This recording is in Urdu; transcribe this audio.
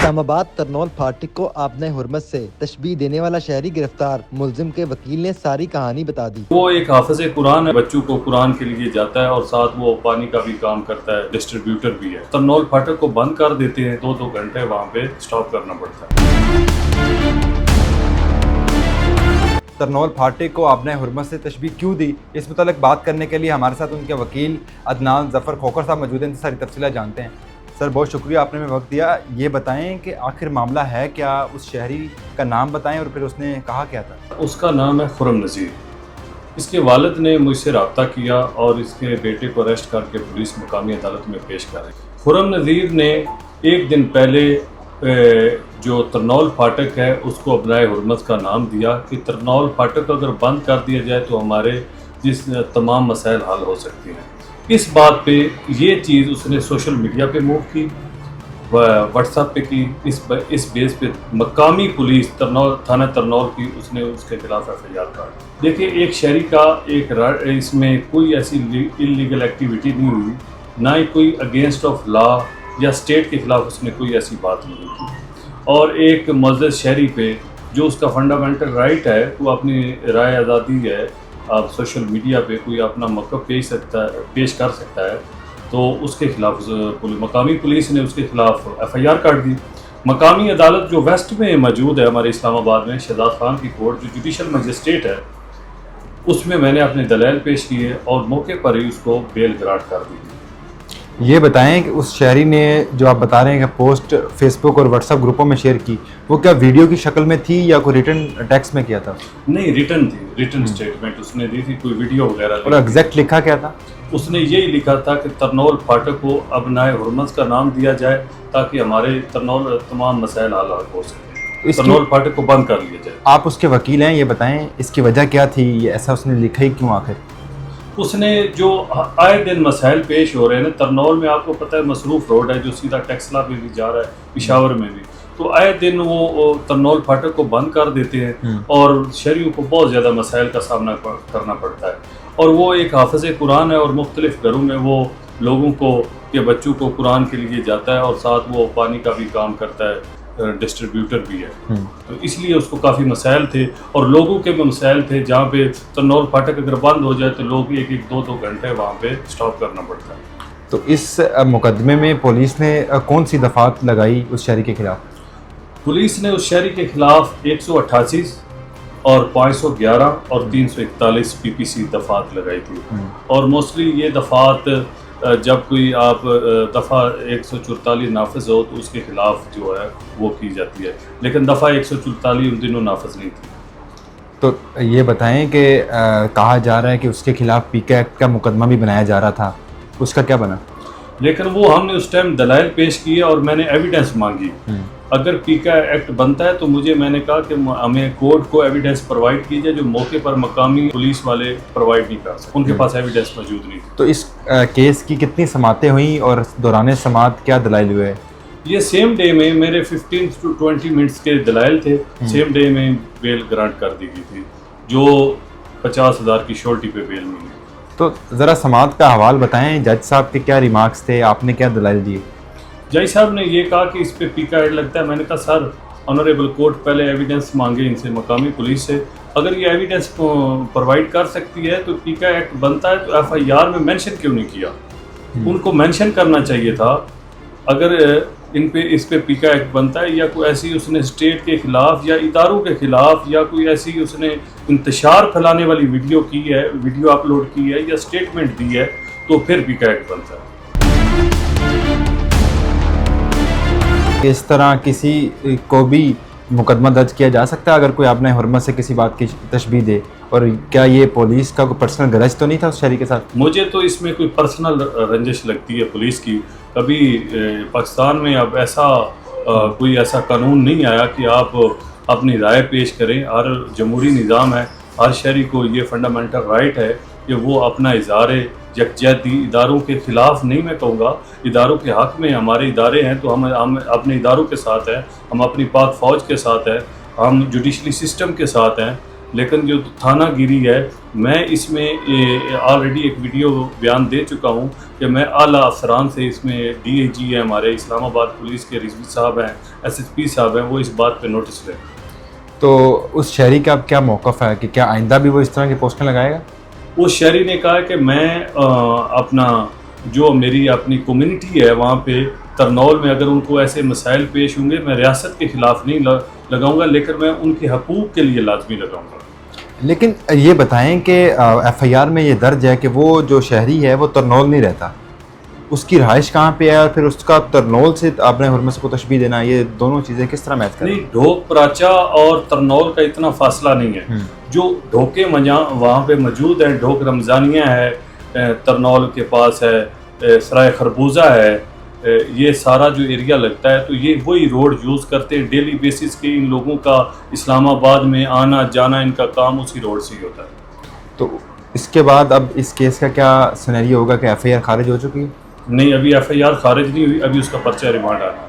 اسلام آباد ترنول پھاٹک کو آبنۂ حرمت سے تشبیہ دینے والا شہری گرفتار، ملزم کے وکیل نے ساری کہانی بتا دی۔ وہ ایک حافظ قرآن ہے، بچوں کو قرآن کے لیے جاتا ہے اور ساتھ وہ پانی کا بھی کام کرتا ہے، ڈسٹریبیوٹر بھی ہے۔ ترنول پھاٹک کو بند کر دیتے ہیں، 2 گھنٹے وہاں پہ سٹاپ کرنا پڑتا ہے۔ ترنول پھاٹک کو آبنۂ حرمت سے تشبیہ کیوں دی، اس متعلق بات کرنے کے لیے ہمارے ساتھ ان کے وکیل عدنان ظفر کھوکھر صاحب موجود ہیں۔ ساری تفصیلات جانتے ہیں۔ سر بہت شکریہ، آپ نے ہمیں وقت دیا۔ یہ بتائیں کہ آخر معاملہ ہے کیا، اس شہری کا نام بتائیں اور پھر اس نے کہا کیا تھا؟ اس کا نام ہے خرم نذیر۔ اس کے والد نے مجھ سے رابطہ کیا اور اس کے بیٹے کو اریسٹ کر کے پولیس مقامی عدالت میں پیش کرے۔ خرم نذیر نے ایک دن پہلے جو ترنول پھاٹک ہے اس کو آبنۂ حرمت کا نام دیا کہ ترنول پھاٹک اگر بند کر دیا جائے تو ہمارے تمام مسائل حل ہو سکتے ہیں۔ اس بات پہ یہ چیز اس نے سوشل میڈیا پہ موو کی، واٹس ایپ پہ کی۔ اس بیس پہ مقامی پولیس تھانہ ترنول کی اس نے اس کے خلاف FIR کر۔ دیکھیے، ایک شہری کا اس میں کوئی ایسی انلیگل ایکٹیویٹی نہیں ہوئی، نہ ہی کوئی اگینسٹ آف لا یا اسٹیٹ کے خلاف اس نے کوئی ایسی بات نہیں کی۔ اور ایک معزز شہری پہ جو اس کا فنڈامنٹل رائٹ ہے، وہ اپنی رائے آزادی ہے، آپ سوشل میڈیا پہ کوئی اپنا موقف پیش کر سکتا ہے، تو اس کے خلاف مقامی پولیس نے اس کے خلاف FIR کاٹ دی۔ مقامی عدالت جو ویسٹ میں موجود ہے ہمارے اسلام آباد میں، شہزاد خان کی کورٹ جو جوڈیشل مجسٹریٹ ہے، اس میں نے اپنے دلائل پیش کیے اور موقع پر ہی اس کو بیل گرانٹ کر دی۔ یہ بتائیں کہ اس شہری نے جو آپ بتا رہے ہیں کہ پوسٹ فیس بک اور واٹس ایپ گروپوں میں شیئر کی، وہ کیا ویڈیو کی شکل میں تھی یا کوئی ریٹن ٹیکسٹ میں کیا تھا؟ نہیں، ریٹن تھی، ریٹن اسٹیٹمنٹ اس نے دی تھی، کوئی ویڈیو وغیرہ۔ اور ایگزیکٹ لکھا کیا تھا؟ اس نے یہی لکھا تھا کہ ترنول پھاٹک کو آبنۂ حرمت کا نام دیا جائے تاکہ ہمارے ترنول تمام مسائل حل ہو سکیں، ترنول پھاٹک کو بند کر لیا جائے۔ آپ اس کے وکیل ہیں، یہ بتائیں اس کی وجہ کیا تھی، یہ ایسا اس نے لکھا ہی کیوں آخر؟ اس نے جو آئے دن مسائل پیش ہو رہے ہیں نا ترنول میں، آپ کو پتہ ہے مصروف روڈ ہے جو سیدھا ٹیکسلا میں بھی جا رہا ہے، پشاور میں بھی، تو آئے دن وہ ترنول پھاٹک کو بند کر دیتے ہیں اور شہریوں کو بہت زیادہ مسائل کا سامنا کرنا پڑتا ہے۔ اور وہ ایک حافظ قرآن ہے اور مختلف گھروں میں وہ لوگوں کو کے بچوں کو قرآن کے لیے جاتا ہے اور ساتھ وہ پانی کا بھی کام کرتا ہے، ڈسٹریبیوٹر بھی ہے، تو اس لیے اس کو کافی مسائل تھے اور لوگوں کے بھی مسائل تھے۔ جہاں پہ ترنول پھاٹک اگر بند ہو جائے تو لوگ ایک 2 گھنٹے وہاں پہ سٹاپ کرنا پڑتا ہے۔ تو اس مقدمے میں پولیس نے کون سی دفعات لگائی اس شہری کے خلاف؟ پولیس نے اس شہری کے خلاف 188 اور 511 اور 341 PPC دفعات لگائی تھی، اور موسٹلی یہ دفعات جب کوئی آپ دفعہ 144 نافذ ہو تو اس کے خلاف جو ہے وہ کی جاتی ہے، لیکن دفعہ 144 ان دنوں نافذ نہیں تھی۔ تو یہ بتائیں کہ کہا جا رہا ہے کہ اس کے خلاف PK ایکٹ کا مقدمہ بھی بنایا جا رہا تھا، اس کا کیا بنا؟ لیکن وہ ہم نے اس ٹائم دلائل پیش کیے اور میں نے ایویڈنس مانگی۔ اگر PK ایکٹ بنتا ہے تو میں نے کہا کہ ہمیں کورٹ کو ایویڈنس پرووائڈ کیجیے جو موقع پر مقامی پولیس والے پرووائڈ نہیں کر سکتے، ان کے پاس ایویڈنس موجود نہیں تھی۔ تو اس کیس کی کتنی سماعتیں ہوئیں اور دوران سماعت کیا دلائل ہوئے؟ یہ سیم ڈے میں میرے 15 to 20 منٹس کے دلائل تھے، سیم ڈے میں بیل گرانٹ کر دی گئی تھی، جو 50,000 کی شورٹی پہ بیل ملی۔ تو ذرا سماعت کا حوال بتائیں، جج صاحب کے کیا ریمارکس تھے، آپ نے کیا دلائل دیے؟ جج صاحب نے یہ کہا کہ اس پہ PK ایکٹ لگتا ہے۔ میں نے کہا سر، آنریبل کورٹ پہلے ایویڈنس مانگے ان سے، مقامی پولیس سے، اگر یہ ایویڈنس پرووائڈ کر سکتی ہے تو PK ایکٹ بنتا ہے، تو FIR میں مینشن کیوں نہیں کیا؟ ان کو مینشن کرنا چاہیے تھا۔ اگر اس پہ PK ایکٹ بنتا ہے یا کوئی ایسی اس نے اسٹیٹ کے خلاف یا اداروں کے خلاف یا کوئی ایسی اس نے انتشار پھیلانے والی ویڈیو کی ہے، ویڈیو اپلوڈ کی ہے یا اسٹیٹمنٹ دی ہے، تو پھر PK ایکٹ بنتا ہے۔ اس طرح کسی کو بھی مقدمہ درج کیا جا سکتا ہے اگر کوئی آبنۂ حرمت سے کسی بات کی تشبیہ دے؟ اور کیا یہ پولیس کا کوئی پرسنل گرج تو نہیں تھا اس شہری کے ساتھ؟ مجھے تو اس میں کوئی پرسنل رنجش لگتی ہے پولیس کی۔ کبھی پاکستان میں اب کوئی ایسا قانون نہیں آیا کہ آپ اپنی رائے پیش کریں۔ ہر جمہوری نظام ہے، ہر شہری کو یہ فنڈامنٹل رائٹ ہے کہ وہ اپنا اظہار یکجہتی اداروں کے خلاف نہیں، میں کہوں گا اداروں کے حق میں ہمارے ادارے ہیں، تو ہم اپنے اداروں کے ساتھ ہیں، ہم اپنی پاک فوج کے ساتھ ہیں، ہم جوڈیشلی سسٹم کے ساتھ ہیں، لیکن جو تھانہ گیری ہے میں اس میں آلریڈی ایک ویڈیو بیان دے چکا ہوں کہ میں اعلیٰ افسران سے اس میں ڈی اے جی ہے ہمارے اسلام آباد پولیس کے رضوی صاحب ہیں ایس ایس پی صاحب ہیں وہ اس بات پہ نوٹس لیں. تو اس شہری کا اب کیا موقف ہے کہ کیا آئندہ بھی وہ اس طرح کی پوسٹیں لگائے گا؟ اس شہری نے کہا کہ میں اپنا جو میری اپنی کمیونٹی ہے وہاں پہ ترنول میں اگر ان کو ایسے مسائل پیش ہوں گے میں ریاست کے خلاف نہیں لگاؤں گا لیکن میں ان کے حقوق کے لیے لازمی لگاؤں گا. لیکن یہ بتائیں کہ ایف آئی آر میں یہ درج ہے کہ وہ جو شہری ہے وہ ترنول نہیں رہتا، اس کی رہائش کہاں پہ ہے اور پھر اس کا ترنول سے ابن حرمت کو تشبیہ دینا، یہ دونوں چیزیں کس طرح میچ کریں؟ نہیں، ڈھوک پراچا اور ترنول کا اتنا فاصلہ نہیں ہے. جو ڈھوکے وہاں پہ موجود ہیں، ڈھوک رمضانیہ ہے ترنول کے پاس ہے، سرائے خربوزہ ہے، یہ سارا جو ایریا لگتا ہے تو یہ وہی روڈ یوز کرتے ہیں ڈیلی بیسس کے. ان لوگوں کا اسلام آباد میں آنا جانا ان کا کام اسی روڈ سے ہی ہوتا ہے. تو اس کے بعد اب اس کیس کا کیا سینیریو ہوگا کہ ایف آئی آر خارج ہو چکی ہے؟ نہیں، ابھی ایف آئی آر خارج نہیں ہوئی، ابھی اس کا پرچہ ریمانڈ آنا ہے.